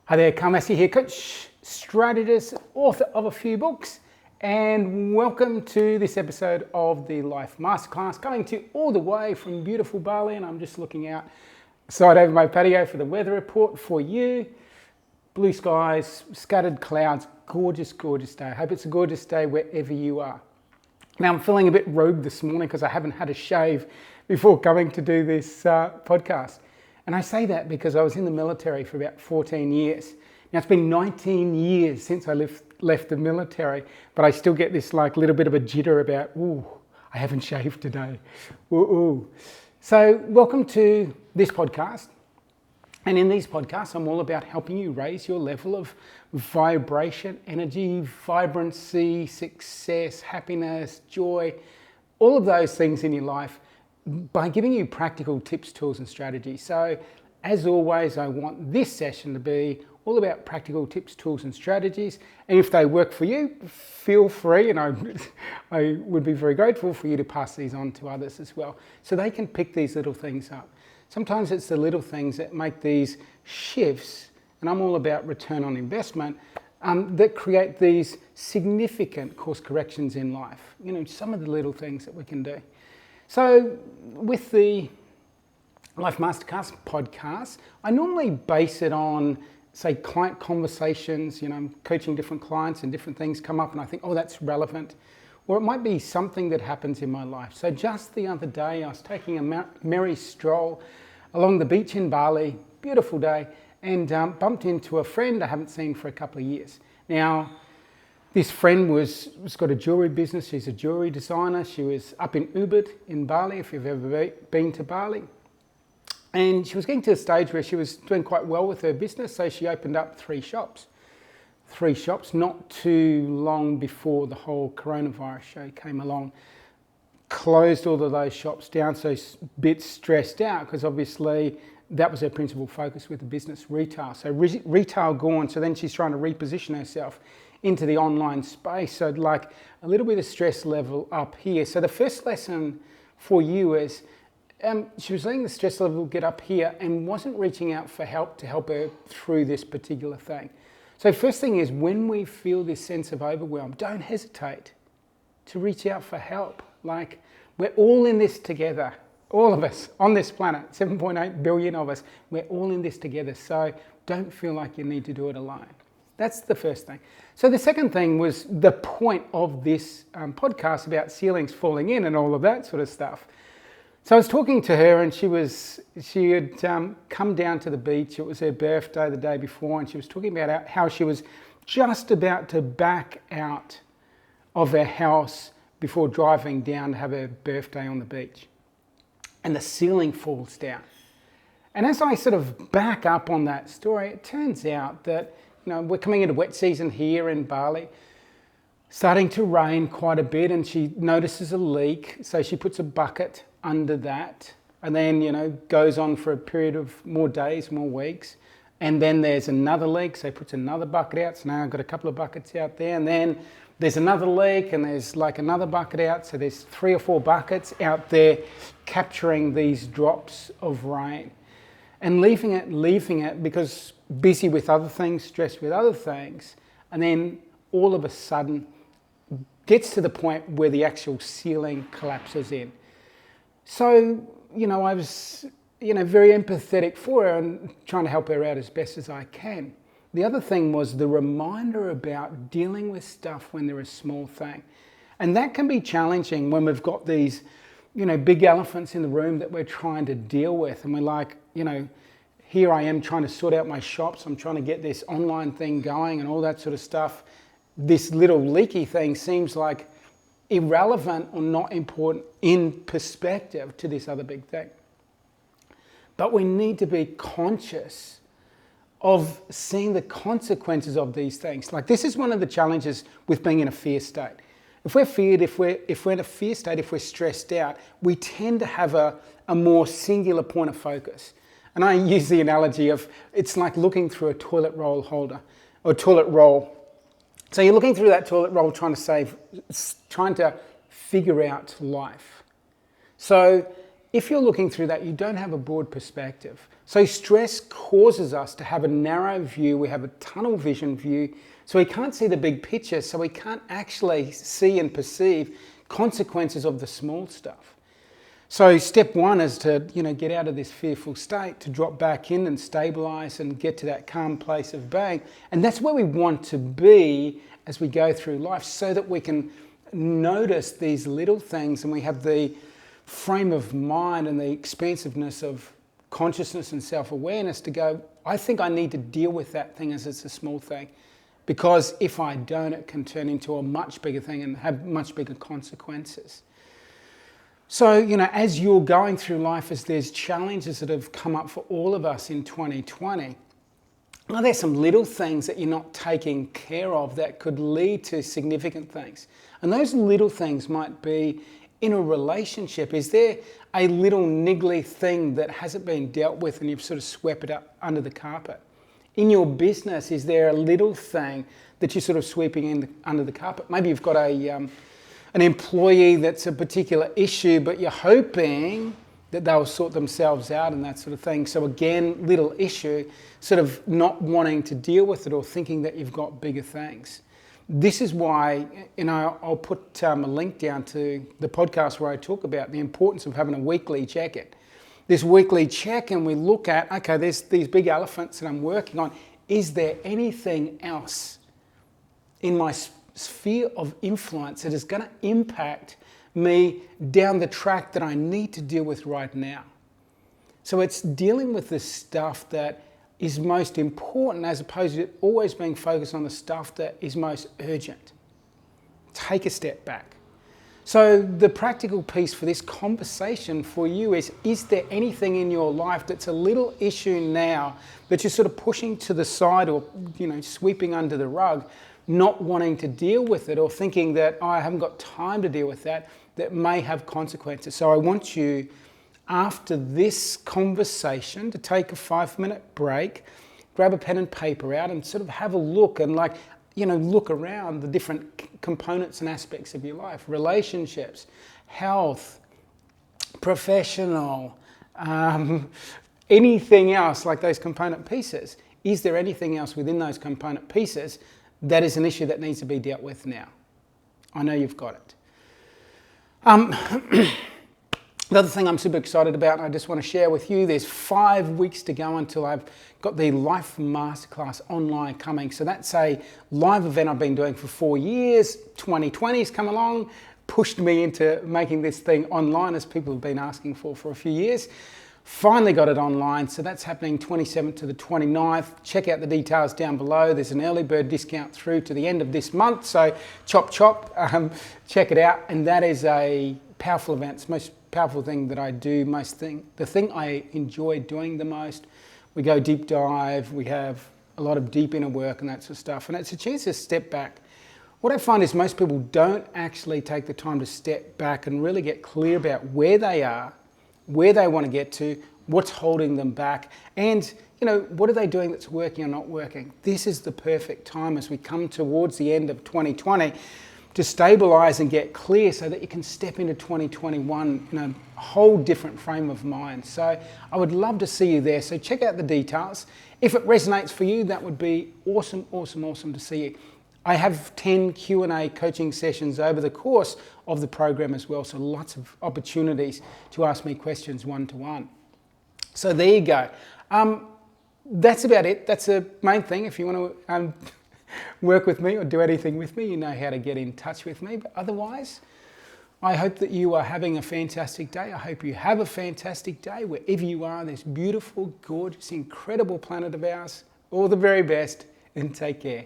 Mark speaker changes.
Speaker 1: Hi there, Massy here, coach, strategist, author of a few books, and welcome to this episode of the Life Masterclass, coming to you all the way from beautiful Bali, and I'm just looking outside over my patio for the weather report for you. Blue skies, scattered clouds, gorgeous, gorgeous day. I hope it's a gorgeous day wherever you are. Now, I'm feeling a bit rogue this morning because I haven't had a shave before coming to do this podcast. And I say that because I was in the military for about 14 years. Now, it's been 19 years since I left the military, but I still get this little bit of a jitter about, ooh, I haven't shaved today. Ooh. So welcome to this podcast. And in these podcasts, I'm all about helping you raise your level of vibration, energy, vibrancy, success, happiness, joy, all of those things in your life by giving you practical tips, tools, and strategies. So as always, I want this session to be all about practical tips, tools, and strategies. And if they work for you, feel free, and I would be very grateful for you to pass these on to others as well, so they can pick these little things up. Sometimes it's the little things that make these shifts, and I'm all about return on investment, that create these significant course corrections in life. You know, some of the little things that we can do. So with the Life Masterclass podcast, I normally base it on, say, client conversations. You know, I'm coaching different clients and different things come up and I think, oh, that's relevant. Or it might be something that happens in my life. So just the other day, I was taking a merry stroll along the beach in Bali, beautiful day, and bumped into a friend I haven't seen for a couple of years. Now, this friend was got a jewelry business. She's a jewelry designer. She was up in Ubud in Bali, if you've ever been to Bali. And she was getting to a stage where she was doing quite well with her business, so she opened up 3 shops. 3 shops not too long before the whole coronavirus show came along. Closed all of those shops down, so a bit stressed out because obviously that was her principal focus with the business, retail. So retail gone, so then she's trying to reposition herself into the online space. So like a little bit of stress level up here. So the first lesson for you is she was letting the stress level get up here and wasn't reaching out for help to help her through this particular thing. So first thing is, when we feel this sense of overwhelm, don't hesitate to reach out for help. Like, we're all in this together. All of us on this planet, 7.8 billion of us, we're all in this together. So don't feel like you need to do it alone. That's the first thing. So the second thing was the point of this podcast about ceilings falling in and all of that sort of stuff. So I was talking to her and she had come down to the beach. It was her birthday the day before, and she was talking about how she was just about to back out of her house before driving down to have her birthday on the beach. And the ceiling falls down. And as I sort of back up on that story, it turns out that, you know, we're coming into wet season here in Bali, starting to rain quite a bit, and she notices a leak. So she puts a bucket under that and then, you know, goes on for a period of more days, more weeks. And then there's another leak, so puts another bucket out. So now I've got a couple of buckets out there, and then there's another leak and there's like another bucket out. So there's 3 or 4 buckets out there capturing these drops of rain and leaving it because busy with other things, stressed with other things. And then all of a sudden gets to the point where the actual ceiling collapses in. So, you know, I was, very empathetic for her and trying to help her out as best as I can. The other thing was the reminder about dealing with stuff when they're a small thing. And that can be challenging when we've got these, big elephants in the room that we're trying to deal with. And we're like, here I am trying to sort out my shops. I'm trying to get this online thing going and all that sort of stuff. This little leaky thing seems like irrelevant or not important in perspective to this other big thing. But we need to be conscious of seeing the consequences of these things. Like, this is one of the challenges with being in a fear state. If we're feared, if we're in a fear state, if we're stressed out, we tend to have a more singular point of focus. And I use the analogy of, it's like looking through a toilet roll holder or toilet roll. So you're looking through that toilet roll trying to figure out life. So if you're looking through that, you don't have a broad perspective. So stress causes us to have a narrow view, we have a tunnel vision view, so we can't see the big picture, so we can't actually see and perceive consequences of the small stuff. So step one is to, get out of this fearful state, to drop back in and stabilize and get to that calm place of being. And that's where we want to be as we go through life, so that we can notice these little things and we have the frame of mind and the expansiveness of consciousness and self-awareness to go, I think I need to deal with that thing as it's a small thing. Because if I don't, it can turn into a much bigger thing and have much bigger consequences. So, as you're going through life, as there's challenges that have come up for all of us in 2020, are there some little things that you're not taking care of that could lead to significant things? And those little things might be in a relationship. Is there a little niggly thing that hasn't been dealt with and you've sort of swept it up under the carpet? In your business, is there a little thing that you're sort of sweeping under the carpet? Maybe you've got an employee that's a particular issue, but you're hoping that they'll sort themselves out and that sort of thing. So again, little issue, sort of not wanting to deal with it or thinking that you've got bigger things. This is why, I'll put a link down to the podcast where I talk about the importance of having a weekly check-in. This weekly check-in, we look at, okay, there's these big elephants that I'm working on. Is there anything else in my sphere of influence that is going to impact me down the track that I need to deal with right now? So it's dealing with the stuff that is most important as opposed to always being focused on the stuff that is most urgent. Take a step back. So the practical piece for this conversation for you is there anything in your life that's a little issue now that you're sort of pushing to the side or, sweeping under the rug, not wanting to deal with it or thinking that, I haven't got time to deal with that may have consequences. So I want you, after this conversation, to take a 5-minute break, grab a pen and paper out and sort of have a look and look around the different components and aspects of your life. Relationships, health, professional, anything else like those component pieces. Is there anything else within those component pieces that is an issue that needs to be dealt with now? I know you've got it. The other thing I'm super excited about, and I just want to share with you, there's 5 weeks to go until I've got the Life Masterclass online coming. So that's a live event I've been doing for 4 years. 2020's come along, pushed me into making this thing online, as people have been asking for a few years. Finally got it online, so that's happening 27th to the 29th. Check out the details down below. There's an early bird discount through to the end of this month, so chop, check it out. And that is a powerful event. It's the most powerful thing that I do, the thing I enjoy doing the most. We go deep dive, we have a lot of deep inner work and that sort of stuff, and it's a chance to step back. What I find is most people don't actually take the time to step back and really get clear about where they are, where they want to get to, what's holding them back, and what are they doing that's working or not working. This is the perfect time as we come towards the end of 2020 to stabilize and get clear so that you can step into 2021 in a whole different frame of mind. So I would love to see you there. So check out the details. If it resonates for you, that would be awesome to see you. I have 10 Q&A coaching sessions over the course of the program as well, so lots of opportunities to ask me questions one-to-one. So there you go. That's about it. That's the main thing. If you want to work with me or do anything with me, you know how to get in touch with me. But otherwise, I hope that you are having a fantastic day. I hope you have a fantastic day wherever you are on this beautiful, gorgeous, incredible planet of ours. All the very best, and take care.